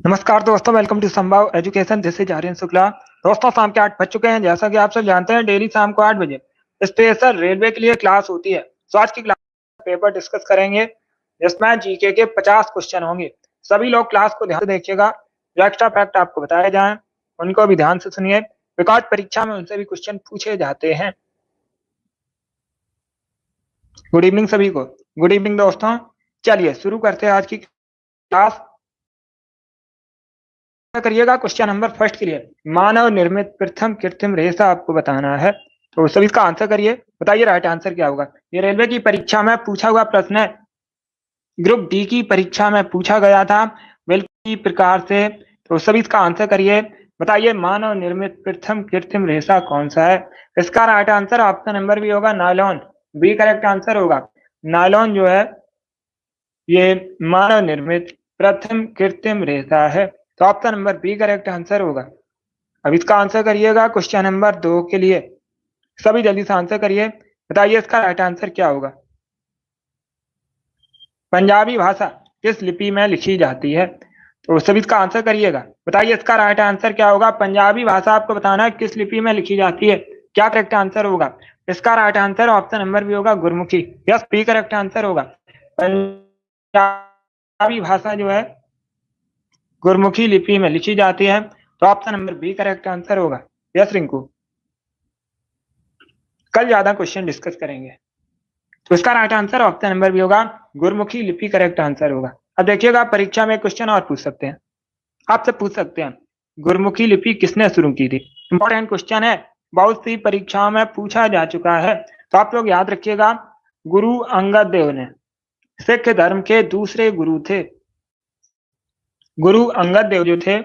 नमस्कार दोस्तों, welcome to Sambhav education. This is Aryan Shukla. दोस्तों, शाम के 8 बज चुके हैं। जैसा कि आप सब जानते हैं, डेली शाम को 8 बजे स्पेशल रेलवे के लिए क्लास होती है। तो आज की क्लास पेपर डिस्कस करेंगे, जिसमें जीके के 50 क्वेश्चन होंगे। सभी लोग क्लास को ध्यान से देखिएगा। जो एक्स्ट्रा फैक्ट आपको बताए जाएं, उनको भी ध्यान से सुनिए, बिकॉज परीक्षा में उनसे भी क्वेश्चन पूछे जाते हैं। गुड इवनिंग सभी को। गुड इवनिंग दोस्तों। चलिए शुरू करते हैं आज की क्लास। करिएगा क्वेश्चन नंबर फर्स्ट के लिए। मानव निर्मित प्रथम कृत्रिम रेशा आपको बताना है, तो सभी इसका आंसर करिए। बताइए राइट आंसर क्या होगा। ये रेलवे की परीक्षा में पूछा हुआ प्रश्न है। ग्रुप डी की परीक्षा में पूछा गया था बिल्कुल प्रकार से। तो सभी इसका आंसर करिए। बताइए मानव निर्मित प्रथम कृत्रिम रेशा कौन सा है। इसका राइट आंसर ऑप्शन नंबर भी होगा नायलॉन। बी करेक्ट आंसर होगा। नायलॉन जो है ये मानव निर्मित प्रथम कृत्रिम रेशा है। तो option number B correct answer होगा। अब इसका आंसर करिएगा क्वेश्चन नंबर 2 के लिए। सभी जल्दी से आंसर करिए। बताइए इसका राइट आंसर क्या होगा। पंजाबी भाषा किस लिपि में लिखी जाती है। तो सभी इसका आंसर करिएगा। बताइए इसका राइट आंसर क्या होगा। पंजाबी भाषा आपको बताना है किस लिपि में लिखी जाती है। क्या करेक्ट आंसर होगा। इसका राइट आंसर ऑप्शन नंबर भी होगा Gurmukhi. Yes, B correct answer होगा। पंजाबी भाषा जो है गुरमुखी लिपि में लिखी जाती है। तो option number B correct answer होगा। यस रिंकू, कल ज्यादा क्वेश्चन डिस्कस करेंगे। तो इसका राइट आंसर ऑप्शन नंबर भी होगा गुरमुखी लिपि करेक्ट आंसर होगा। अब देखिएगा परीक्षा में क्वेश्चन और पूछ सकते हैं, आपसे पूछ सकते हैं गुरमुखी लिपि किसने शुरू की थी। इंपॉर्टेंट क्वेश्चन है, बहुत सी परीक्षाओं में पूछा जा चुका है। तो आप लोग याद रखिएगा, गुरु अंगद देव ने सिख धर्म के दूसरे गुरु थे। गुरु अंगद देव जो थे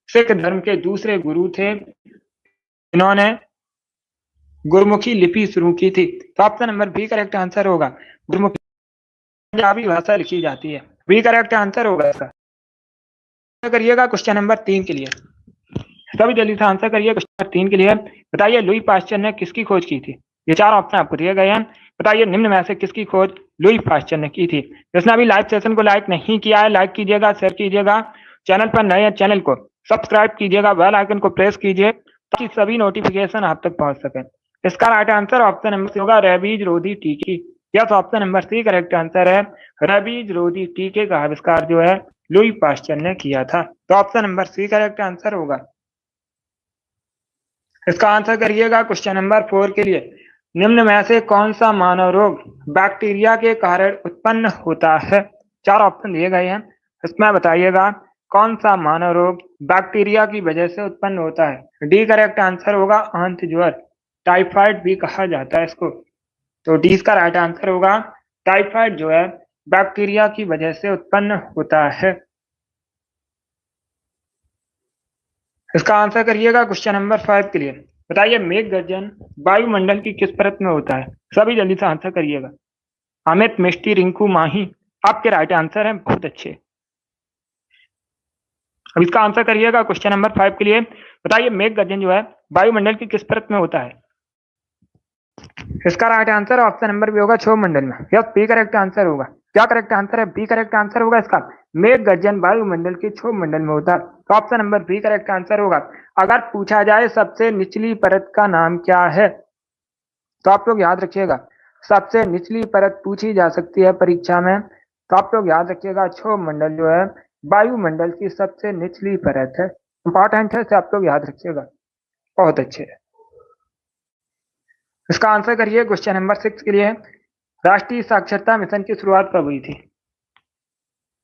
सिख धर्म के दूसरे गुरु थे, इन्होंने गुरमुखी लिपि शुरू की थी। तो option number B correct answer होगा। गुरमुखी पंजाबी भाषा लिखी जाती है। बी करेक्ट आंसर होगा इसका। करिएगा क्वेश्चन नंबर 3 के लिए। सभी जल्दी से आंसर करिए क्वेश्चन नंबर 3 के लिए। बताइए लुई पास्चर ने किसकी खोज की थी। ये 4 ऑप्शन आपको दिए गए हैं। बताइए निम्न में से किसकी खोज लुई पास्चर ने की थी। जिसने अभी लाइव सेशन को लाइक नहीं किया है, लाइक कीजिएगा, शेयर कीजिएगा। चैनल पर नए हैं, चैनल को सब्सक्राइब कीजिएगा, बेल आइकन को प्रेस कीजिए ताकि सभी नोटिफिकेशन आप तक पहुंच सके। इसका right answer option number C होगा रेबीज रोधी टीके। Yes, option number C correct answer है। रेबीज रोधी टीके का आविष्कार जो है लुई पास्चर ने किया था। तो option number C correct answer होगा। इसका आंसर करिएगा क्वेश्चन नंबर 4 के लिए। निम्न में से कौन सा मानव रोग बैक्टीरिया के कारण उत्पन्न होता है। 4 ऑप्शन दिए गए हैं, इसमें बताइएगा कौन सा मानव रोग बैक्टीरिया की वजह से उत्पन्न होता है। डी करेक्ट आंसर होगा आंत ज्वर। टाइफाइड भी कहा जाता है इसको। तो डी इसका राइट आंसर होगा। टाइफाइड जो है बैक्टीरिया की वजह से उत्पन्न होता है। इसका आंसर करिएगा क्वेश्चन नंबर 5 के लिए। बताइए मेघ गर्जन वायुमंडल की किस परत में होता है। सभी जल्दी से आंसर करिएगा। अमित, मिष्टी, रिंकू, माही, आपके राइट आंसर हैं, बहुत अच्छे। अब इसका आंसर करिएगा क्वेश्चन नंबर 5 के लिए। बताइए मेघ गर्जन जो है वायुमंडल की किस परत में होता है। इसका राइट आंसर ऑप्शन नंबर भी होगा क्षोभ मंडल में। यस, बी करेक्ट आंसर होगा। क्या करेक्ट आंसर है। बी करेक्ट आंसर होगा इसका। मेघ गर्जन वायुमंडल के क्षोभ मंडल में होता है। तो option number B correct answer होगा। अगर पूछा जाए सबसे निचली परत का नाम क्या है, तो आप लोग याद रखिएगा सबसे निचली परत पूछी जा सकती है परीक्षा में। तो आप लोग याद रखिएगा क्षोभ मंडल जो है वायुमंडल की सबसे निचली परत है। इंपॉर्टेंट है, आप लोग याद रखिएगा, बहुत अच्छे है। इसका आंसर करिए क्वेश्चन नंबर 6 के लिए। राष्ट्रीय साक्षरता मिशन की शुरुआत कब हुई थी।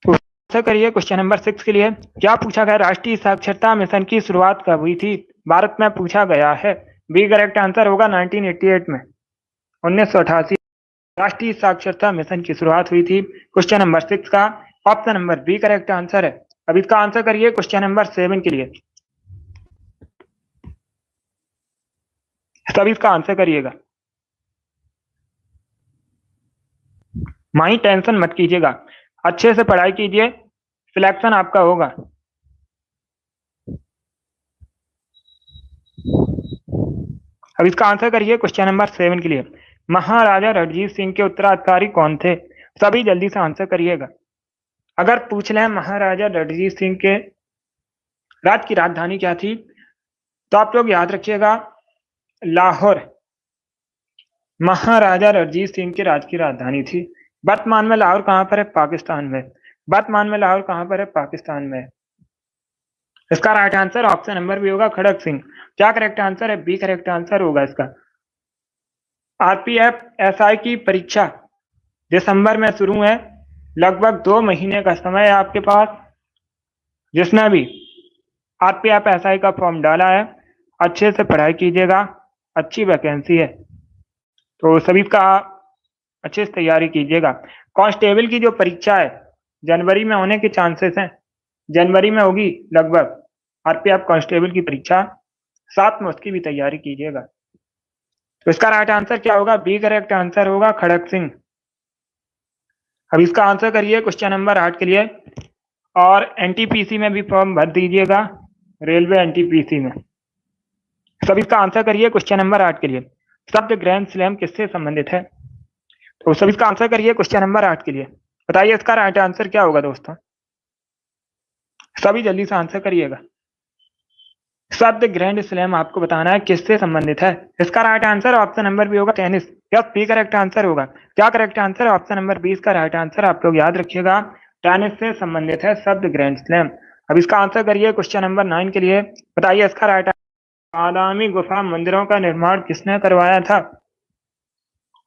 आंसर करिए क्वेश्चन नंबर 6 के लिए। क्या पूछा गया, राष्ट्रीय साक्षरता मिशन की शुरुआत कब हुई थी। भारत में पूछा गया है। बी करेक्ट आंसर होगा 1988 में, 1988 राष्ट्रीय साक्षरता मिशन की शुरुआत हुई थी। क्वेश्चन नंबर 6 का option number B correct answer है। अब इसका आंसर करिए क्वेश्चन नंबर 7 के लिए। तब इसका आंसर करिएगा। माही टेंशन मत कीजिएगा, अच्छे से पढ़ाई कीजिए, सिलेक्शन आपका होगा। अब इसका आंसर करिए क्वेश्चन नंबर 7 के लिए। महाराजा रणजीत सिंह के उत्तराधिकारी कौन थे। सभी जल्दी से आंसर करिएगा। अगर पूछ लें महाराजा रणजीत सिंह के राज्य की राजधानी क्या थी? तो आप लोग याद रखिएगा लाहौर महाराजा रणजीत सिंह के राज्य की राजधानी थी। वर्तमान में लाहौर कहां पर है? पाकिस्तान में। वर्तमान में लाहौर कहां पर है? पाकिस्तान में। इसका right answer option number B होगा खड़क सिंह। क्या करेक्ट आंसर है? बी करेक्ट आंसर होगा इसका। आरपीएफ एसआई की परीक्षा दिसंबर में शुरू है। लगभग 2 महीने का समय है आपके पास। जिसने भी आरपीएफ एसआई का फॉर्म डाला है अच्छे से पढ़ाई कीजिएगा, अच्छी वैकेंसी है तो सभी का अच्छे से तैयारी कीजिएगा। कांस्टेबल की जो परीक्षा है जनवरी में होने के चांसेस हैं, जनवरी में होगी लगभग आरपीएफ कांस्टेबल की परीक्षा, साथ में उसकी भी तैयारी कीजिएगा। तो इसका राइट आंसर क्या होगा? बी करेक्ट आंसर होगा खड़क सिंह। अब इसका आंसर करिए क्वेश्चन नंबर 8 के लिए। और एनटीपीसी में भी फॉर्म भर दीजिएगा, रेलवे एनटीपीसी में। सब इसका आंसर करिए क्वेश्चन नंबर 8 के लिए। शब्द ग्रैंड स्लैम किससे संबंधित है? तो सब इसका आंसर करिए क्वेश्चन नंबर 8 के लिए। बताइए इसका राइट आंसर क्या होगा दोस्तों? सभी जल्दी से आंसर करिएगा। शब्द ग्रैंड स्लैम आपको बताना है किससे संबंधित है। इसका right answer option number B होगा tennis. Yes, B correct answer होगा। क्या करेक्ट आंसर? ऑप्शन नंबर 20 का राइट आंसर आप लोग याद रखिएगा, टेनिस से संबंधित है शब्द ग्रैंड स्लैम। अब इसका आंसर करिए क्वेश्चन नंबर 9 के लिए। बताइए इसका राइट आंसर। बादामी गुफा मंदिरों का निर्माण किसने करवाया था?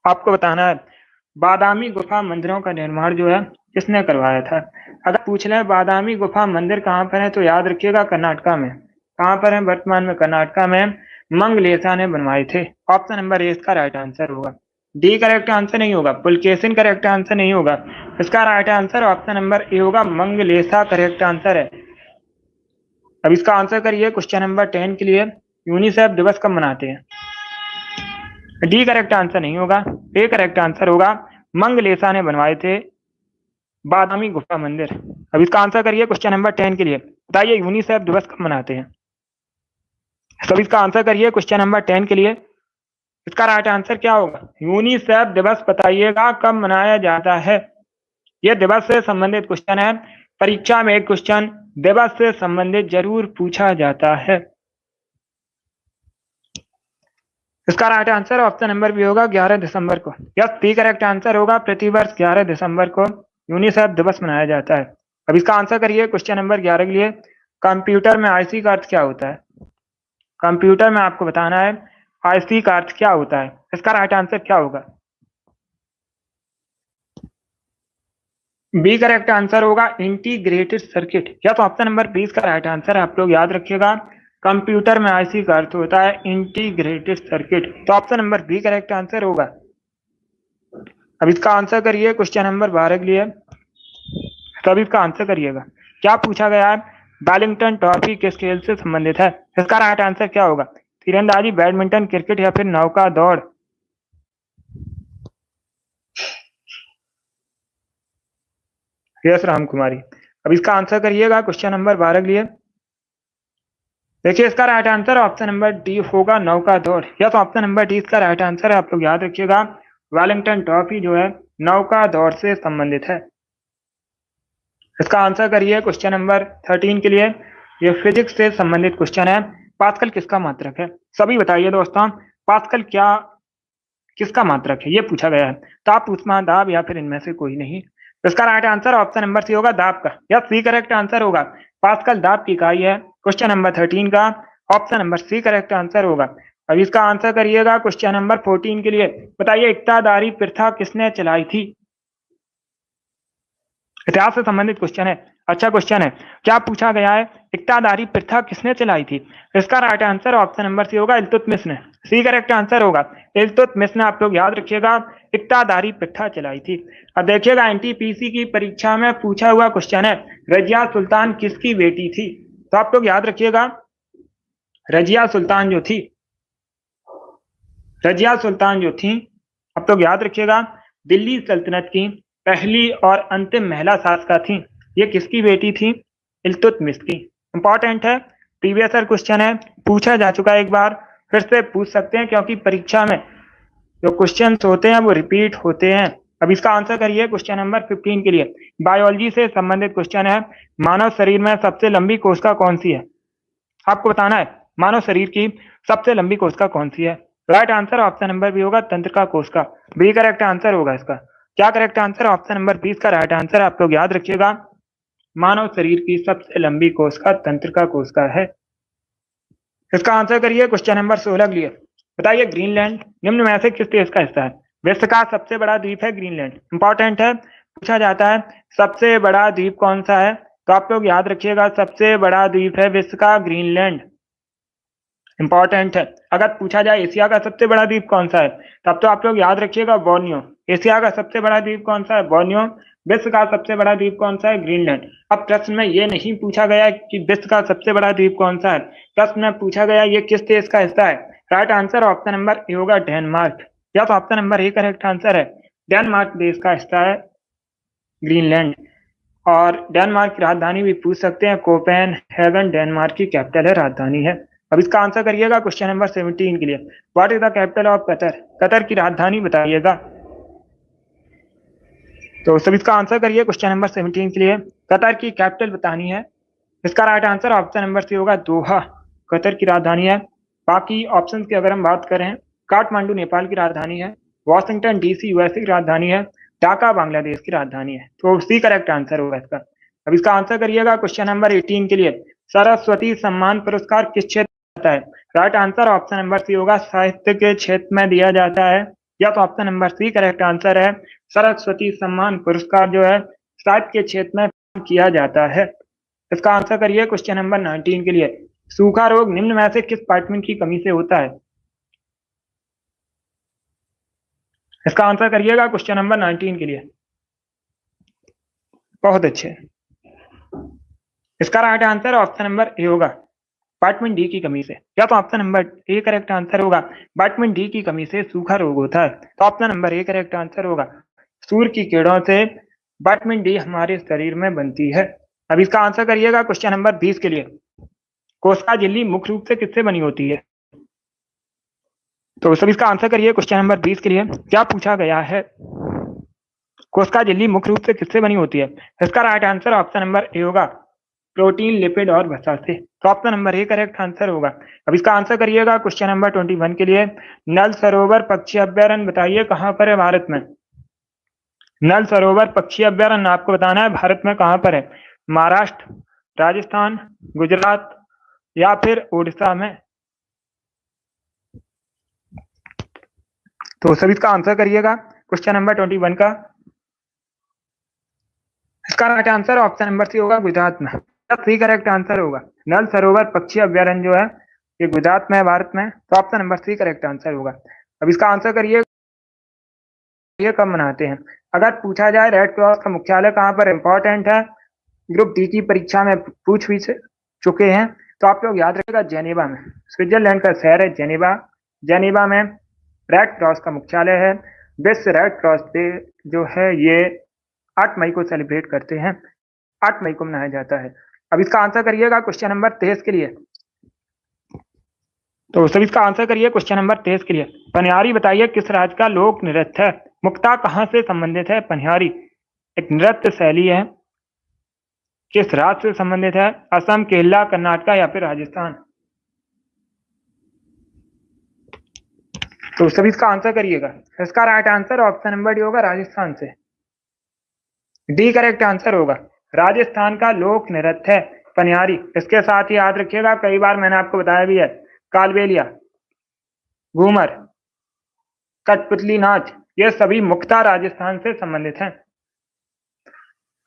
आपको बताना है बादामी गुफा मंदिरों का निर्माण जो है किसने करवाया था। अगर पूछ ले बादामी गुफा मंदिर कहाँ पर है तो याद रखिएगा कर्नाटका में। कहाँ पर है? वर्तमान में कर्नाटका में मंगलेशा ने बनवाए थे। ऑप्शन नंबर ए इसका राइट आंसर होगा। डी करेक्ट आंसर नहीं होगा, पुलकेशिन करेक्ट आंसर नहीं होगा। इसका right answer option number A होगा, मंगलेशा करेक्ट आंसर है। अब इसका आंसर करिए क्वेश्चन नंबर 10 के लिए। यूनिसेफ दिवस कब मनाते हैं? डी करेक्ट आंसर नहीं होगा, ए करेक्ट आंसर होगा। मंगलेशा ने बनवाए थे बादामी गुफा मंदिर। अब इसका आंसर करिए क्वेश्चन नंबर 10 के लिए। बताइए यूनिसेफ दिवस कब मनाते हैं? सब इसका आंसर करिए क्वेश्चन नंबर 10 के लिए। इसका राइट आंसर क्या होगा? यूनिसेफ दिवस बताइएगा कब मनाया जाता है। यह दिवस से संबंधित क्वेश्चन है, परीक्षा में एक क्वेश्चन दिवस से संबंधित जरूर पूछा जाता है। इसका right answer option number B होगा 11 दिसंबर को। यस, बी करेक्ट आंसर होगा, प्रतिवर्ष 11 दिसंबर को यूनिसेफ दिवस मनाया जाता है। अब इसका आंसर करिए क्वेश्चन नंबर 11 के लिए। कंप्यूटर में आईसी का अर्थ क्या होता है? कंप्यूटर में आपको बताना है आईसी का अर्थ क्या होता है। इसका राइट आंसर क्या होगा? बी करेक्ट आंसर होगा इंटीग्रेटेड सर्किट। या तो ऑप्शन नंबर 20 का राइट आंसर आप लोग याद रखिएगा, कंप्यूटर में आईसी का अर्थ होता है इंटीग्रेटेड सर्किट। तो option number B correct answer होगा। अब इसका आंसर करिए क्वेश्चन नंबर 12 के लिए। तब इसका आंसर करिएगा। क्या पूछा गया है? बैडमिंटन ट्रॉफी किस खेल से संबंधित है? इसका राइट आंसर क्या होगा? तीरंदाजी, बैडमिंटन, क्रिकेट या फिर नौका दौड़? यस राम कुमारी। अब इसका आंसर करिएगा क्वेश्चन नंबर 12 के लिए। देखिए इसका right answer option number D होगा, नौका दौड़। या तो ऑप्शन नंबर डी इसका राइट आंसर है, आप लोग याद रखिएगा, वेलिंगटन ट्रॉफी जो है नौका दौड़ से संबंधित है। इसका आंसर करिए क्वेश्चन नंबर 13 के लिए। ये फिजिक्स से संबंधित क्वेश्चन है। पास्कल किसका मात्रक है? सभी बताइए दोस्तों, पास्कल क्या किसका मात्रक है? ये पूछा गया है। ताप, ऊष्मा, दाब या फिर इनमें से कोई नहीं। इसका right answer option number C होगा, दाब का। या सी करेक्ट आंसर होगा। पास्कल दाब की इकाई है। क्वेश्चन नंबर 13 का option number C correct answer होगा। अब इसका आंसर करिएगा क्वेश्चन नंबर 14 के लिए। बताइए इक्तादारी प्रथा किसने चलाई थी? इतिहास से संबंधित क्वेश्चन है, अच्छा क्वेश्चन है। क्या पूछा गया है? इक्तादारी प्रथा किसने चलाई थी? इसका right answer option number C होगा, इल्तुतमिश ने। सी करेक्ट आंसर होगा, इल्तुतमिश ने आप लोग याद रखिएगा इक्तादारी प्रथा चलाई थी। अब देखिएगा एनटीपीसी की परीक्षा में पूछा हुआ क्वेश्चन है, रजिया सुल्तान किसकी बेटी थी? तो आप लोग याद रखिएगा रजिया सुल्तान जो थी, रजिया सुल्तान जो थी आप लोग याद रखिएगा दिल्ली सल्तनत की पहली और अंतिम महिला शासका थी। ये किसकी बेटी थी? इल्तुतमिश की। इंपॉर्टेंट है, प्रीवियस ईयर क्वेश्चन है, पूछा जा चुका है, एक बार फिर से पूछ सकते हैं क्योंकि परीक्षा में जो क्वेश्चन होते हैं वो रिपीट होते हैं। अब इसका आंसर करिए क्वेश्चन नंबर 15 के लिए। बायोलॉजी से संबंधित क्वेश्चन है, मानव शरीर में सबसे लंबी कोशिका कौन सी है? आपको बताना है मानव शरीर की सबसे लंबी कोशिका कौन सी है। Right answer option number B होगा तंत्रिका कोशिका, बी करेक्ट आंसर होगा इसका। क्या करेक्ट आंसर? ऑप्शन नंबर 20 का राइट आंसर। आप लोग याद रखिएगा, मानव शरीर की सबसे लंबी कोशिका तंत्रिका कोशिका है। इसका आंसर करिए क्वेश्चन नंबर 16 के लिए। बताइए ग्रीनलैंड निम्न में से किस देश का हिस्सा है? विश्व का सबसे बड़ा द्वीप है ग्रीनलैंड, इंपॉर्टेंट है, पूछा जाता है सबसे बड़ा द्वीप कौन सा है। तो आप लोग याद रखिएगा सबसे बड़ा द्वीप है विश्व का ग्रीनलैंड, इंपॉर्टेंट है। अगर पूछा जाए एशिया का सबसे बड़ा द्वीप कौन सा है, तब तो आप लोग याद रखिएगा बोर्नियो। एशिया का सबसे बड़ा द्वीप कौन सा है? बोर्नियो। विश्व का सबसे बड़ा द्वीप कौन सा है? ग्रीनलैंड। अब प्रश्न में ये नहीं पूछा गया कि विश्व का सबसे बड़ा द्वीप कौन सा है, प्रश्न में पूछा गया ये किस देश का हिस्सा है। Right answer option number A होगा डेनमार्क। या तो option number A correct answer है, डेनमार्क देश का हिस्सा है ग्रीनलैंड। और डेनमार्क की राजधानी भी पूछ सकते हैं, कोपेनहेगन डेनमार्क की कैपिटल है, राजधानी है। अब इसका आंसर करिएगा क्वेश्चन नंबर 17 के लिए। What is the capital of Qatar? Qatar की राजधानी बताइएगा। तो सब इसका आंसर करिए क्वेश्चन नंबर 17 के लिए। कतर की कैपिटल बतानी है। इसका right answer option number C होगा दोहा, कतर की राजधानी है। बाकी ऑप्शन की अगर हम बात करें, काठमांडू नेपाल की राजधानी है, वॉशिंगटन डीसी यूएसए की राजधानी है, ढाका बांग्लादेश की राजधानी है। तो सी करेक्ट आंसर होगा इसका। अब इसका आंसर करिएगा क्वेश्चन नंबर 18 के लिए। सरस्वती सम्मान पुरस्कार किस क्षेत्र में जाता है? Right answer option number C होगा, साहित्य के क्षेत्र में दिया जाता है। या तो option number C correct answer है, सरस्वती सम्मान पुरस्कार जो है साहित्य के क्षेत्र में किया जाता है। इसका आंसर करिए क्वेश्चन नंबर 19 के लिए। सूखा रोग निम्न में से किस विटामिन की कमी से होता है? इसका आंसर करिएगा क्वेश्चन नंबर 19 के लिए। बहुत अच्छे। इसका right answer option number A होगा, विटामिन डी की कमी से। या तो option number A correct answer होगा, विटामिन डी की कमी से सूखा रोग होता है। तो option number A correct answer होगा, सूर्य की किरणों से विटामिन डी हमारे शरीर में बनती है। अब इसका आंसर करिएगा क्वेश्चन नंबर 20 के लिए। कोशिका झिल्ली मुख्य रूप से किससे बनी होती है? तो सब इसका आंसर करिए क्वेश्चन नंबर 20 के लिए। क्या पूछा गया है? कोशिका झिल्ली मुख्य रूप से किससे बनी होती है? इसका right answer option number A होगा, प्रोटीन, लिपिड और वसा से। तो option number A correct answer होगा। अब इसका आंसर करिएगा क्वेश्चन नंबर 21 के लिए। नल सरोवर पक्षी अभ्यारण्य बताइए कहां पर है भारत में? नल सरोवर पक्षी अभ्यारण्य आपको बताना है भारत में कहां पर है। महाराष्ट्र, राजस्थान, गुजरात या फिर उड़ीसा में। तो सभी इसका आंसर करिएगा क्वेश्चन नंबर 21 का। इसका right answer option number C होगा, गुजरात में। सी करेक्ट आंसर होगा। नल सरोवर पक्षी अभ्यारण्य जो है ये गुजरात में है, भारत में। तो option number C correct answer होगा। अब इसका आंसर करिए, ये कब मनाते हैं? अगर पूछा जाए रेड क्रॉस का मुख्यालय कहां पर, इंपॉर्टेंट है, ग्रुप डी की परीक्षा में पूछ भी चुके हैं। तो आप लोग याद रखिएगा, जेनेवा में, स्विट्जरलैंड का शहर है जेनेवा। जेनेवा में रेड क्रॉस का मुख्यालय है। विश्व रेड क्रॉस डे जो है ये 8 मई को सेलिब्रेट करते हैं, 8 मई को मनाया जाता है। अब इसका आंसर करिएगा क्वेश्चन नंबर 23 के लिए। तो सभी इसका आंसर करिए क्वेश्चन नंबर 23 के लिए। पनिहारी बताइए किस राज्य का लोक नृत्य है? मुक्ता कहां से संबंधित है? पनिहारी एक नृत्य शैली है, किस राज्य से संबंधित है? असम, केरला, कर्नाटक या फिर राजस्थान। तो सभी इसका आंसर करिएगा। इसका right answer option number D होगा, राजस्थान से। डी करेक्ट आंसर होगा, राजस्थान का लोक नृत्य है पनिहारी। इसके साथ ही याद रखिएगा, कई बार मैंने आपको बताया भी है, कालबेलिया, घूमर, कठपुतली नाच, ये सभी मुक्ता राजस्थान से संबंधित हैं।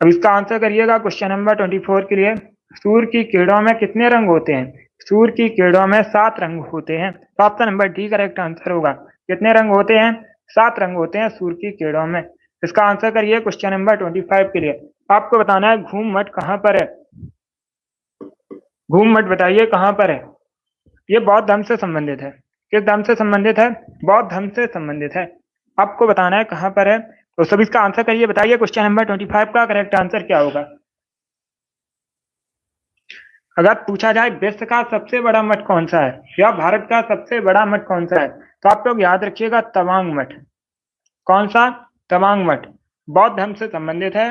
अब इसका आंसर करिएगा क्वेश्चन नंबर 24 के लिए। सूर्य की किरणों में कितने रंग होते हैं? सूर्य की किरणों में 7 रंग होते हैं। तो option number D correct answer होगा। कितने रंग होते हैं? 7 रंग होते हैं सूर्य की किरणों में। इसका आंसर करिए क्वेश्चन नंबर 25 के लिए। आपको बताना है घूम मठ कहां पर है। घूम मठ बताइए कहां पर है। ये बौद्ध धर्म से संबंधित है। किस धर्म से संबंधित है? बौद्ध धर्म से संबंधित है। आपको बताना है कहां पर है। तो सभी इसका आंसर करिए, बताइए क्वेश्चन नंबर 25 का करेक्ट आंसर क्या होगा। अगर पूछा जाए विश्व का सबसे बड़ा मठ कौन सा है या भारत का सबसे बड़ा मठ कौन सा है, तो आप लोग याद रखिएगा तवांग मठ। कौन सा? तवांग मठ बौद्ध धर्म से संबंधित है।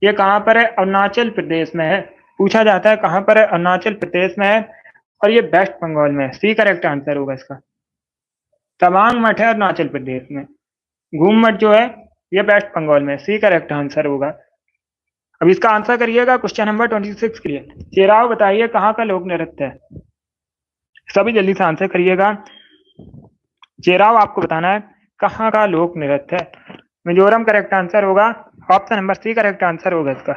ये कहां पर है? अरुणाचल प्रदेश में है। पूछा जाता है कहां पर है? अरुणाचल प्रदेश में है। और ये वेस्ट बंगाल में, सी करेक्ट आंसर होगा इसका। तवांग मठ है अरुणाचल प्रदेश में, घूम मठ जो है ये वेस्ट बंगाल में, सी करेक्ट आंसर होगा। अब इसका आंसर करिएगा क्वेश्चन नंबर 26 के लिए। चेराव बताइए कहाँ का लोक नृत्य है, सभी जल्दी से आंसर करिएगा। चेराव आपको बताना है कहाँ का लोक नृत्य है। मिजोरम करेक्ट आंसर होगा, option number C correct answer होगा इसका।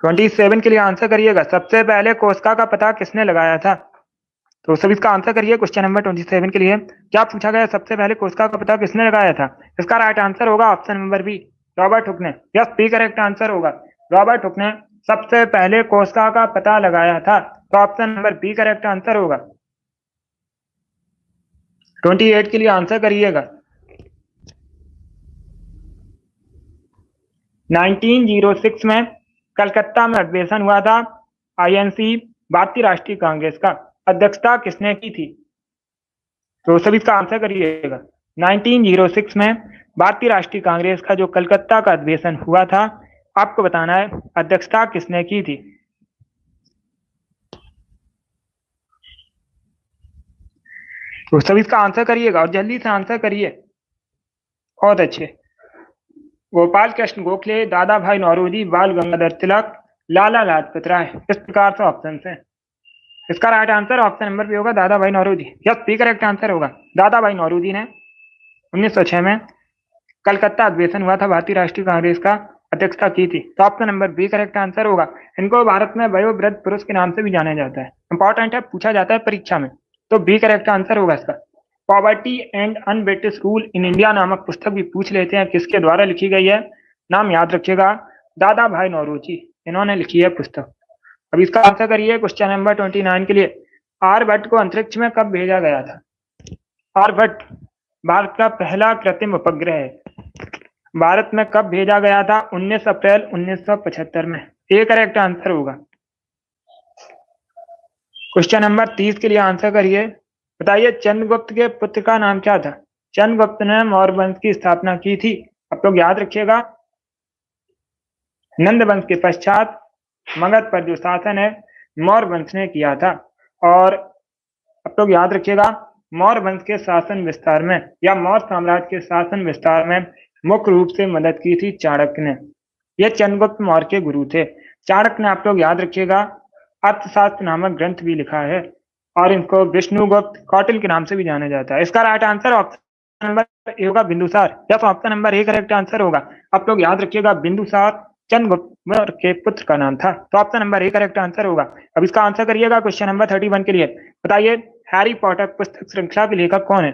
27 के लिए आंसर करिएगा, सबसे पहले कोस्का का पता किसने लगाया था। तो सभी इसका आंसर करिए क्वेश्चन नंबर 27 के लिए। क्या पूछा गया, सबसे पहले कोस्का का पता किसने लगाया था। इसका राइट आंसर होगा option number B, Robert Hooke ने। यस, बी करेक्ट आंसर होगा, रॉबर्ट हुक ने सबसे पहले कोस्का का पता लगाया था, तो option number B correct answer होगा। 28 के लिए आंसर करिएगा। 1906 में कलकत्ता में अधिवेशन हुआ था आईएनसी, भारतीय राष्ट्रीय कांग्रेस का, अध्यक्षता किसने की थी। तो सभी इसका आंसर करिएगा। 1906 में भारतीय राष्ट्रीय कांग्रेस का जो कलकत्ता का अधिवेशन हुआ था, आपको बताना है अध्यक्षता किसने की थी। तो सभी इसका आंसर करिएगा और जल्दी से आंसर करिए, बहुत अच्छे। गोपाल कृष्ण गोखले, दादा भाई नौरोजी, बाल गंगाधर तिलक, लाला लाजपत राय, इस प्रकार से ऑप्शन है। इसका राइट आंसर ऑप्शन नंबर भी होगा Dadabhai Naoroji. Yes, B correct answer होगा। दादा भाई नौरोजी ने 1906 में कलकत्ता अधिवेशन हुआ था, भारतीय राष्ट्रीय कांग्रेस का अध्यक्षता की थी, तो option number B correct answer होगा। इनको भारत में वयोवृद्ध पुरुष के नाम से भी जाना जाता है, इंपॉर्टेंट है, पूछा जाता है परीक्षा में, तो बी करेक्ट आंसर होगा इसका। Poverty and un-British rule in India नामक पुस्तक भी पूछ लेते हैं, किसके द्वारा लिखी गई है, नाम याद रखिएगा, दादा भाई नौरोजी, इन्होंने लिखी है पुस्तक। अब इसका आंसर करिए क्वेश्चन नंबर 29 के लिए। आर्यभट्ट को अंतरिक्ष में कब भेजा गया था। आर्यभट्ट भारत का पहला कृत्रिम उपग्रह है, भारत में कब भेजा गया था, 19 अप्रैल 1975 में, ए करेक्ट आंसर होगा। क्वेश्चन नंबर 30 के लिए आंसर करिए। बताइए चंद्रगुप्त के पुत्र का नाम क्या था। चंद्रगुप्त ने मौर्य वंश की स्थापना की थी, आप लोग याद रखिएगा। नंद वंश के पश्चात मगध पर जो शासन है मौर्य वंश ने किया था, और आप लोग याद रखिएगा मौर्य वंश के शासन विस्तार में या मौर्य साम्राज्य के शासन विस्तार में मुख्य रूप से मदद की थी चाणक्य ने। ये चंद्रगुप्त मौर्य के गुरु थे। चाणक्य ने, आप लोग याद रखिएगा, अर्थशास्त्र नामक ग्रंथ भी लिखा है, और इनको विष्णुगुप्त, कौटिल्य के नाम से भी जाना जाता है। इसका right answer option number A होगा, Bindusara. Yes, option number A correct answer होगा। आप लोग याद रखिएगा बिंदुसार चंद्रगुप्त मौर्य के पुत्र का नाम था, तो option number A correct answer होगा। अब इसका आंसर करिएगा क्वेश्चन नंबर 31 के लिए। बताइए हैरी पॉटर पुस्तक श्रृंखला के लेखक कौन है।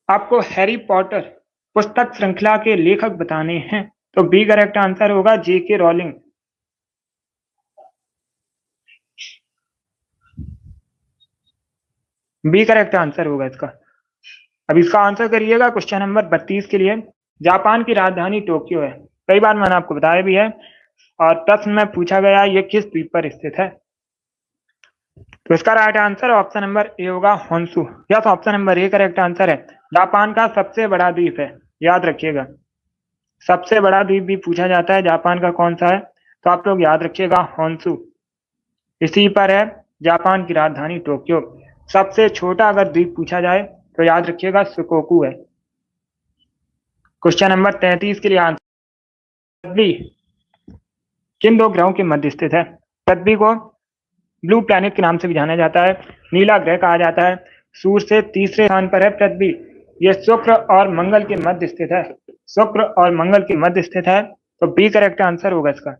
आपको हैरी पॉटर पुस्तक श्रृंखला के लेखक बताने हैं, तो बी करेक्ट आंसर होगा, जेके रॉलिंग। बी करेक्ट आंसर होगा इसका। अब इसका आंसर करिएगा क्वेश्चन नंबर 32 के लिए। जापान की राजधानी टोक्यो है, कई बार मैंने आपको बताया भी है, और प्रश्न में पूछा गया ये किस द्वीप पर स्थित है। तो इसका right answer option number A होगा, Honshu. Yes, option number A correct answer है। जापान का सबसे बड़ा द्वीप है, याद रखिएगा। सबसे बड़ा द्वीप भी पूछा जाता है जापान का कौन सा है, तो आप लोग याद रखिएगा होन्शु, इसी पर है जापान की राजधानी टोक्यो। सबसे छोटा अगर द्वीप पूछा जाए तो याद रखिएगा सुकोकू है। क्वेश्चन नंबर 33 के लिए आंसर, पृथ्वी किन दो ग्रहों के मध्य स्थित है। पृथ्वी को ब्लू प्लैनेट के नाम से भी जाना जाता है, नीला ग्रह कहा जाता है। सूर्य से तीसरे स्थान पर है पृथ्वी, यह शुक्र और मंगल के मध्य स्थित है, शुक्र और मंगल के मध्य स्थित है, तो बी करेक्ट आंसर होगा इसका।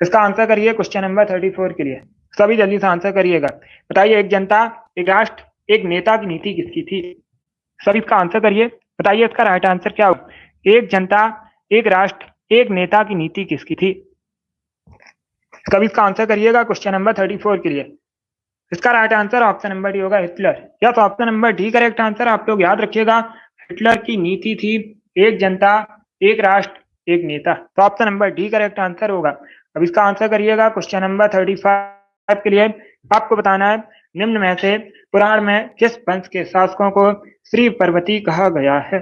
इसका आंसर करिए क्वेश्चन नंबर 34 के लिए, सभी जल्दी से आंसर करिएगा। बताइए एक जनता, एक राष्ट्र, एक नेता की नीति किसकी थी। सभी इसका आंसर करिए, बताइए इसका राइट आंसर क्या होगा। एक जनता, एक राष्ट्र, एक नेता की नीति किसकी थी। कभी इसका आंसर करिएगा क्वेश्चन नंबर 34 के लिए। इसका right answer option number D होगा, Hitler. Yes, option number D correct answer. आप लोग याद रखिएगा हिटलर की नीति थी एक जनता, एक राष्ट्र, एक नेता, तो option number D correct answer होगा। अब इसका आंसर करिएगा क्वेश्चन नंबर 35 के लिए। आपको बताना है निम्न में से पुराण में किस वंश के शासकों को श्री पर्वती कहा गया है।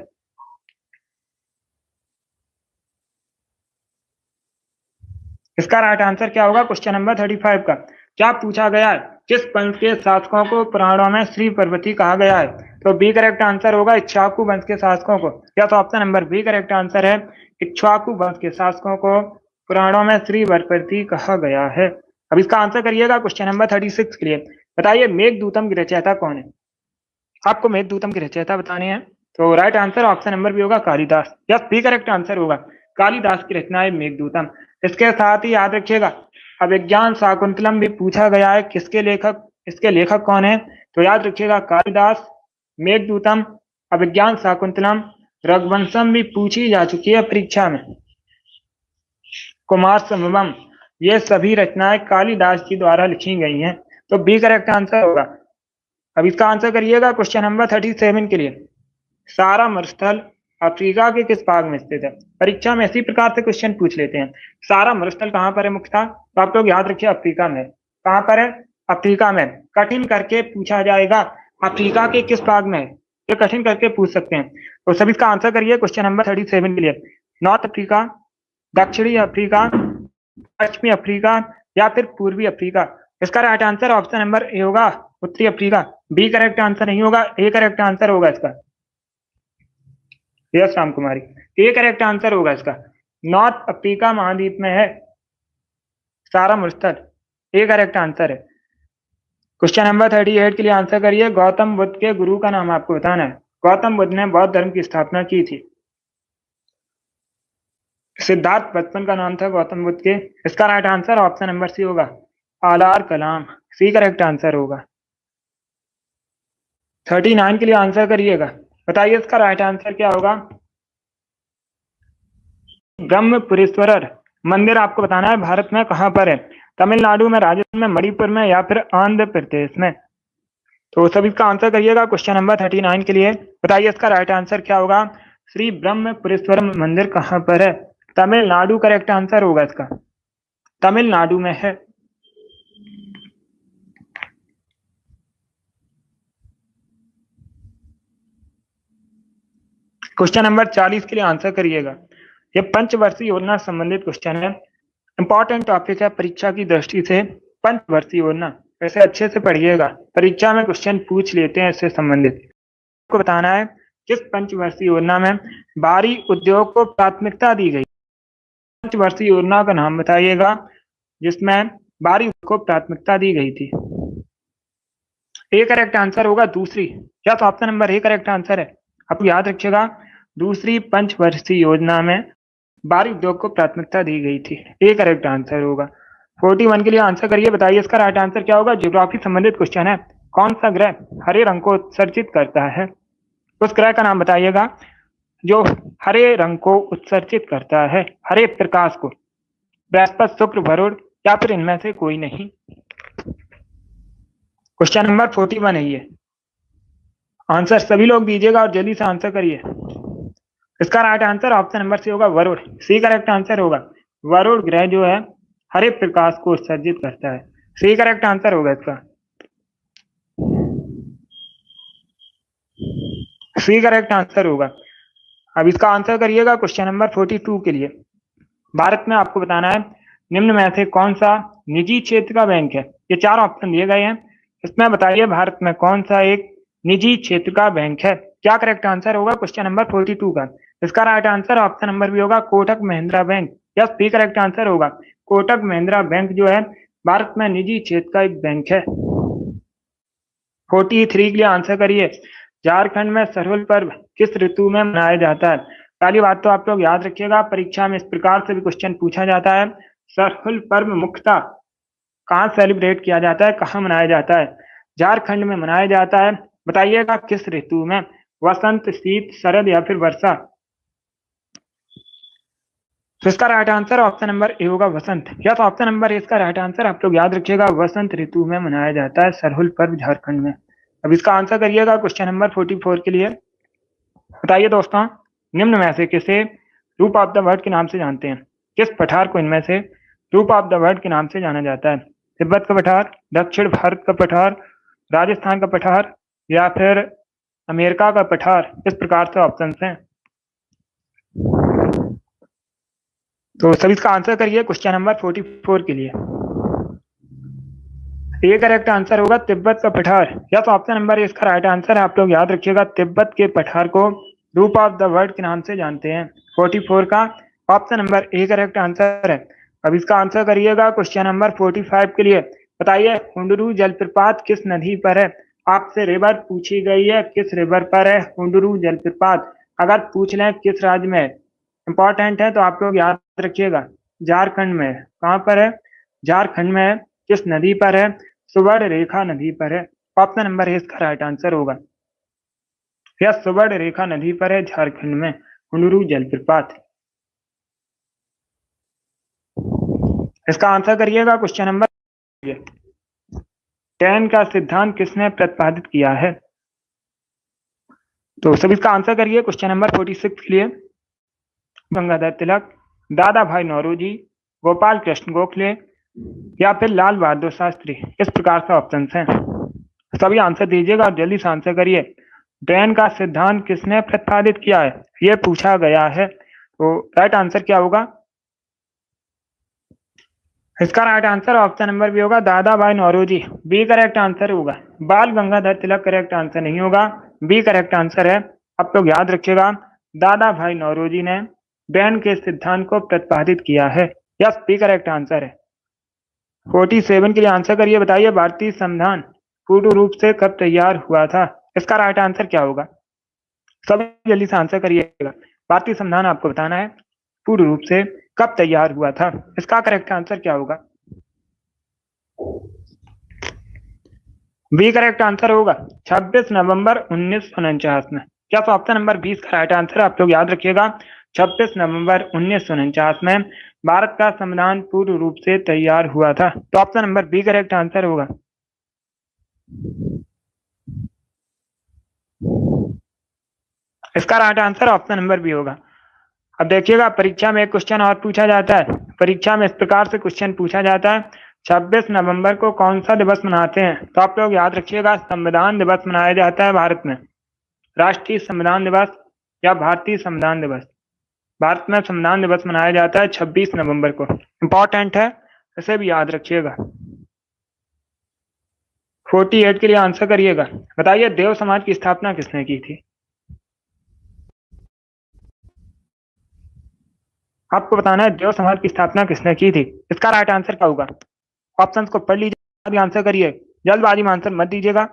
इसका राइट आंसर क्या होगा क्वेश्चन नंबर 35 का? क्या पूछा गया है? किस वंश के शासकों को पुराणों में श्री पर्वती कहा गया है? तो बी करेक्ट आंसर होगा इक्ष्वाकु वंश के शासकों को। या तो option number B correct answer है, इक्ष्वाकु वंश के शासकों को पुराणों में श्री पर्वती कहा गया है। अब इसका आंसर करिएगा क्वेश्चन नंबर 36 के लिए। बताइए मेघदूतम की रचयिता कौन है? आपको मेघदूतम की रचयिता बताने हैं, तो राइट आंसर ऑप्शन नंबर भी होगा Kalidas. Yes, B correct answer होगा, कालिदास की रचना है मेघदूतम। इसके साथ ही याद रखिएगा अभिज्ञान शाकुंतलम भी पूछा गया है, किसके लेखक, इसके लेखक कौन है? तो याद रखिएगा कालिदास, मेघदूतम, अभिज्ञान शाकुंतलम, रघुवंशम भी पूछी जा चुकी है परीक्षा में, कुमार संभवम, ये सभी रचनाएं कालिदास जी द्वारा लिखी गई हैं। तो बी करेक्ट आंसर होगा। अब इसका आंसर करिएगा क्वेश्चन नंबर 37 के लिए। सारा मरुस्थल अफ्रीका के किस भाग में स्थित है? परीक्षा में इसी प्रकार से क्वेश्चन पूछ लेते हैं। सारा मरुस्थल कहाँ पर है मुख्यतः? तो आप लोग याद रखिए अफ्रीका में। कहाँ पर है? अफ्रीका में। कठिन करके पूछा जाएगा अफ्रीका के किस भाग में है, ये कठिन करके पूछ सकते हैं। तो सभी इसका आंसर करिए क्वेश्चन नंबर 37 के लिए। नॉर्थ अफ्रीका, दक्षिणी अफ्रीका, पश्चिमी अफ्रीका या फिर पूर्वी अफ्रीका? इसका right answer option number A होगा, उत्तरी अफ्रीका। बी करेक्ट आंसर नहीं होगा, ए करेक्ट आंसर होगा इसका। यस राम कुमारी, ए करेक्ट आंसर होगा इसका। नॉर्थ अफ्रीका महाद्वीप में है सारा मरुस्थल, ए करेक्ट आंसर है। क्वेश्चन नंबर 38 के लिए आंसर करिए। गौतम बुद्ध के गुरु का नाम आपको बताना है। गौतम बुद्ध ने बौद्ध धर्म की स्थापना की थी। सिद्धार्थ बचपन का नाम था गौतम बुद्ध के। इसका right answer option number C होगा, आलार कलाम, सी करेक्ट आंसर होगा। 39 के लिए आंसर करिएगा। बताइए इसका राइट आंसर क्या होगा? ब्रह्मपुरेश्वर मंदिर आपको बताना है भारत में कहां पर है? तमिलनाडु में, राजस्थान में, मणिपुर में या फिर आंध्र प्रदेश में? तो सभी इसका आंसर करिएगा क्वेश्चन नंबर 39 के लिए। बताइए इसका राइट आंसर क्या होगा? श्री ब्रह्मपुरेश्वर मंदिर कहां पर है? तमिलनाडु करेक्ट आंसर होगा इसका, तमिलनाडु में है। क्वेश्चन नंबर 40 के लिए आंसर करिएगा। ये पंचवर्षीय योजना संबंधित क्वेश्चन है, इंपॉर्टेंट टॉपिक है परीक्षा की दृष्टि से। पंचवर्षीय योजना वैसे अच्छे से पढ़िएगा, परीक्षा में क्वेश्चन पूछ लेते हैं इससे संबंधित। आपको बताना है किस पंचवर्षीय योजना में भारी उद्योग को प्राथमिकता दी गई। पंचवर्षीय योजना का नाम बताइएगा जिसमें भारी उद्योग को प्राथमिकता दी गई थी। ए करेक्ट आंसर होगा दूसरी। क्या तो option number A correct answer है। आपको याद रखिएगा दूसरी पंचवर्षीय योजना में भारी उद्योग को प्राथमिकता दी गई थी, ए करेक्ट आंसर होगा। 41 के लिए आंसर करिए। बताइए इसका राइट आंसर क्या होगा? ज्योग्राफी संबंधित क्वेश्चन है। कौन सा ग्रह हरे रंग को उत्सर्जित करता है? उस ग्रह का नाम बताइएगा जो हरे रंग को उत्सर्जित करता है, हरे प्रकाश को। बृहस्पति, शुक्र, वरुण या फिर इनमें से कोई नहीं। क्वेश्चन नंबर 41 है ये। आंसर सभी लोग दीजिएगा और जल्दी से आंसर करिए। इसका right answer option number C होगा, वरुण, सी करेक्ट आंसर होगा। वरुण ग्रह जो है हरे प्रकाश को उत्सर्जित करता है, सी करेक्ट आंसर होगा इसका, सी करेक्ट आंसर होगा। अब इसका आंसर करिएगा क्वेश्चन नंबर 42 के लिए। भारत में आपको बताना है निम्न में से कौन सा निजी क्षेत्र का बैंक है? ये चार ऑप्शन दिए गए हैं, इसमें बताइए भारत में कौन सा एक निजी क्षेत्र का बैंक है? क्या करेक्ट आंसर होगा क्वेश्चन नंबर 42 का? इसका राइट आंसर ऑप्शन नंबर भी होगा, Kotak Mahindra bank. Yes, B correct answer होगा। कोटक महिंद्रा बैंक जो है भारत में निजी क्षेत्र का एक बैंक है। 43 के लिए आंसर करिए। झारखंड में सरहुल पर्व किस ऋतु में मनाया जाता है? पहली बात तो आप लोग याद रखिएगा, परीक्षा में इस प्रकार से भी क्वेश्चन पूछा जाता है। सरहुल पर्व मुख्यतः कहाँ सेलिब्रेट किया जाता है, कहाँ मनाया जाता है? झारखंड में मनाया जाता है। बताइएगा किस ऋतु में? वसंत, शीत, शरद या फिर वर्षा? तो इसका right answer option number A होगा, वसंत। या तो ऑप्शन नंबर ए इसका राइट आंसर आप लोग याद रखिएगा, वसंत ऋतु में मनाया जाता है सरहुल पर्व झारखंड में। अब इसका आंसर करिएगा क्वेश्चन नंबर 44 के लिए। बताइए दोस्तों निम्न में से किसे रूप ऑफ द वर्ल्ड के नाम से जानते हैं? किस पठार को इनमें से रूप ऑफ द वर्ल्ड के नाम से जाना जाता है? तिब्बत का पठार, दक्षिण भारत का पठार, राजस्थान का पठार या फिर अमेरिका का पठार? इस प्रकार से ऑप्शन हैं। तो सभी इसका आंसर करिए क्वेश्चन नंबर 44 के लिए। ये करेक्ट आंसर होगा तिब्बत का पठार। या तो ऑप्शन नंबर इसका राइट आंसर है। आप लोग याद रखिएगा, तिब्बत के पठार को रूप ऑफ द वर्ल्ड के नाम से जानते हैं। 44 का option number A correct answer है। अब इसका आंसर करिएगा क्वेश्चन नंबर 45 के लिए। बताइए हुंडरू जलप्रपात किस नदी पर है। आपसे रिवर पूछी गई है, किस रिवर पर है हुंडरू जलप्रपात। अगर पूछ लें किस राज्य में, इंपॉर्टेंट है, तो आप लोग याद रखिएगा झारखंड में। कहां पर है? झारखंड में है। किस नदी पर है? सुवर्ण रेखा नदी पर है। ऑप्शन नंबर इसका राइट आंसर होगा। यह सुवर्ण रेखा नदी पर है झारखंड में हुंडरू जलप्रपात। इसका आंसर करिएगा क्वेश्चन नंबर। टैन का सिद्धांत किसने प्रतिपादित किया है। तो सभी इसका आंसर करिए क्वेश्चन नंबर 46 के लिए। गंगाधर तिलक, दादा भाई नौरोजी, गोपाल कृष्ण गोखले या फिर लाल बहादुर शास्त्री। इस प्रकार से ऑप्शन हैं। सभी आंसर दीजिएगा और जल्दी से आंसर करिए। टैन का सिद्धांत किसने प्रतिपादित किया है, यह पूछा गया है। तो राइट आंसर क्या होगा? इसका right answer option number B होगा, Dadabhai Naoroji. B correct answer होगा। बाल गंगाधर तिलक करेक्ट आंसर नहीं होगा, बी करेक्ट आंसर है। आप लोग याद रखिएगा, दादा भाई नौरोजी ने टैन के सिद्धांत को प्रतिपादित किया है। यस, बी करेक्ट आंसर है। 47 के लिए आंसर करिए। बताइए भारतीय संविधान पूर्ण रूप से कब तैयार हुआ था। इसका राइट आंसर क्या होगा? सभी जल्दी से आंसर करिएगा। भारतीय संविधान आपको बताना है पूर्ण रूप से कब तैयार हुआ था। इसका करेक्ट आंसर क्या होगा? बी करेक्ट आंसर होगा 26 नवंबर 1949 में। क्या तो ऑप्शन नंबर 20 का राइट आंसर आप लोग याद रखिएगा। 26 नवंबर 1949 में भारत का संविधान पूर्ण रूप से तैयार हुआ था। तो option number B correct answer होगा। इसका right answer option number B होगा। अब देखिएगा, परीक्षा में एक क्वेश्चन और पूछा जाता है। परीक्षा में इस प्रकार से क्वेश्चन पूछा जाता है, 26 नवंबर को कौन सा दिवस मनाते हैं। तो आप लोग याद रखिएगा, संविधान दिवस मनाया जाता है भारत में। राष्ट्रीय संविधान दिवस या भारतीय संविधान दिवस। भारत में संविधान दिवस मनाया जाता है 26 नवंबर को। इंपॉर्टेंट है, इसे भी याद रखिएगा। 48 के लिए आंसर करिएगा। बताइए देव समाज की स्थापना किसने की थी। आपको बताना है देव समाज की स्थापना किसने की थी। इसका राइट आंसर क्या होगा? ऑप्शंस को पढ़ लीजिए, आंसर करिए। जल्दबाजी में आंसर मत दीजिएगा।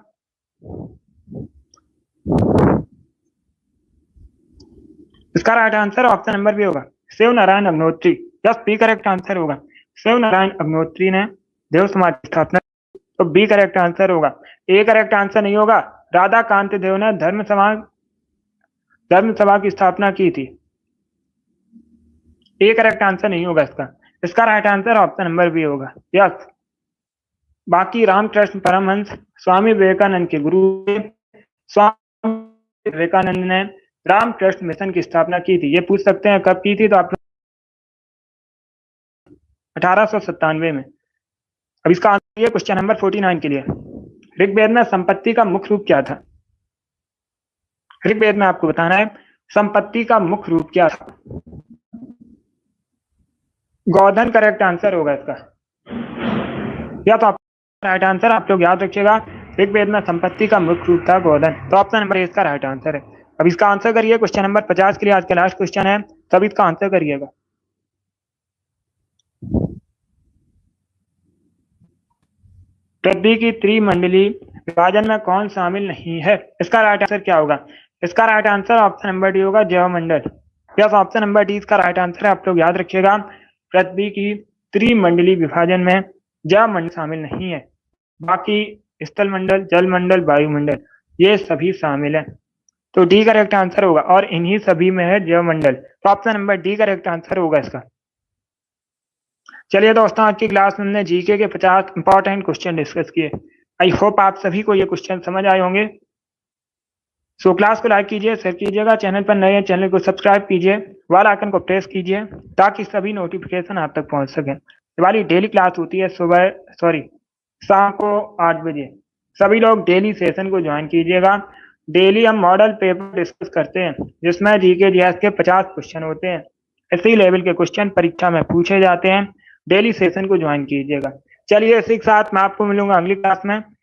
इसका right answer option number B होगा, Shiv Narayan Agnihotri. Yes, B correct answer होगा। शिव नारायण अग्निहोत्री ने देव समाज की स्थापना, तो बी करेक्ट आंसर होगा। ए करेक्ट आंसर नहीं होगा, राधा कांत देव ने धर्म सभा की स्थापना की थी। ए करेक्ट आंसर नहीं होगा इसका। इसका right answer option number B होगा। यस, बाकी रामकृष्ण परमहंस स्वामी विवेकानंद के गुरु, स्वामी विवेकानंद ने रामकृष्ण मिशन की स्थापना की थी। ये पूछ सकते हैं कब की थी, तो आप 1897 में। अब इसका आंसर ये क्वेश्चन नंबर 49 के लिए। ऋग्वेद में संपत्ति का मुख्य रूप क्या था। ऋग्वेद में आपको बताना है संपत्ति का मुख्य रूप क्या था। गोधन करेक्ट आंसर होगा इसका। या तो राइट आंसर आप लोग याद रखिएगा, ऋग्वेद में संपत्ति का मुख्य रूप था गोधन। तो ऑप्शन नंबर इसका राइट आंसर है। अब इसका आंसर करिए क्वेश्चन नंबर 50 के लिए। आज का लास्ट क्वेश्चन है, तब इसका आंसर करिएगा। पृथ्वी की त्रिमंडली विभाजन में कौन शामिल नहीं है। इसका राइट आंसर क्या होगा? इसका right answer option number D होगा, जैवमंडल। यस, ऑप्शन नंबर डी इसका राइट आंसर है। आप लोग याद रखिएगा, पृथ्वी की त्रिमंडली विभाजन में जैवमंडल शामिल नहीं है। बाकी स्थल मंडल, जल मंडल, वायुमंडल ये सभी शामिल है। तो डी करेक्ट आंसर होगा, और इन्हीं सभी में है जैवमंडल। तो option number D correct answer होगा इसका। चलिए दोस्तों, आज की क्लास में हमने जीके के 50 इंपॉर्टेंट क्वेश्चन डिस्कस किए। आई होप आप सभी को ये क्वेश्चन समझ आए होंगे। सो क्लास को लाइक कीजिए, शेयर कीजिएगा। चैनल पर नए हैं, चैनल को सब्सक्राइब कीजिए, वाला आइकन को प्रेस कीजिए ताकि सभी नोटिफिकेशन आप तक पहुंच सके। हमारी डेली क्लास होती है शाम को 8 बजे। सभी लोग डेली सेशन को ज्वाइन कीजिएगा। डेली हम मॉडल पेपर डिस्कस करते हैं जिसमें जीके जीएस के 50 क्वेश्चन होते हैं। ऐसे ही लेवल के क्वेश्चन परीक्षा में पूछे जाते हैं। डेली सेशन को ज्वाइन कीजिएगा। चलिए इसी के साथ मैं आपको मिलूंगा अगली क्लास में।